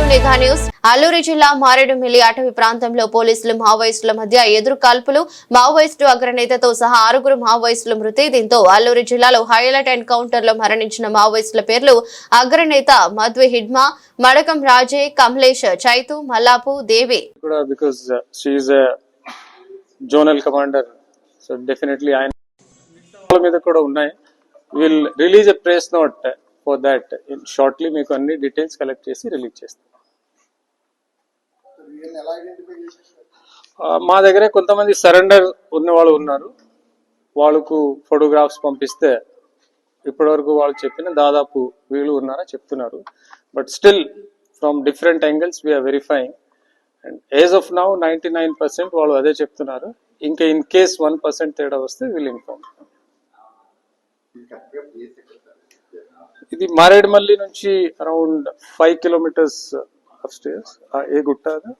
Mega news. Alluri జిల్లా మారేడుమిల్లి అటవీ ప్రాంతంలో పోలీసులు మావోయిస్టుల మధ్య ఎదురు కాల్పులు. మావోయిస్టు అగ్రనేతతో సహా 6 మావోయిస్టుల మృతి. దీంతో అల్లూరి జిల్లాలో హైలైట్ ఎన్కౌంటర్ లో మరణించిన మావోయిస్టుల పేర్లు: అగ్రనేత మధ్వి హిడ్మా, మడకం రాజే, కమలేష్, చైతు, మల్లాపు, దేవి. జోనల్ కమాండర్, సో డెఫినెట్లీ ఆయన మీద కూడా ఉన్నాయి. Will release a press note for that shortly. మీకు అన్ని డీటెయిల్స్ కలెక్ట్ చేసి రిలీజ్ చేస్తాం. మా దగ్గర కొంతమంది సరెండర్ ఉన్న వాళ్ళు ఉన్నారు. వాళ్ళకు ఫోటోగ్రాఫ్స్ పంపిస్తే ఇప్పటివరకు వాళ్ళు చెప్పిన దాదాపు వీళ్ళు ఉన్నారా చెప్తున్నారు. But still from different angles we are verifying. And as of now 99% వాళ్ళు అదే చెప్తున్నారు. ఇంకా ఇన్ కేస్ 1% తేడా వస్తే వీళ్ళు ఇన్ఫార్మ్. ఇది మారేడుమల్లి నుంచి అరౌండ్ 5 kilometers అప్ స్టేర్స్. ఏ గుట్ట అది?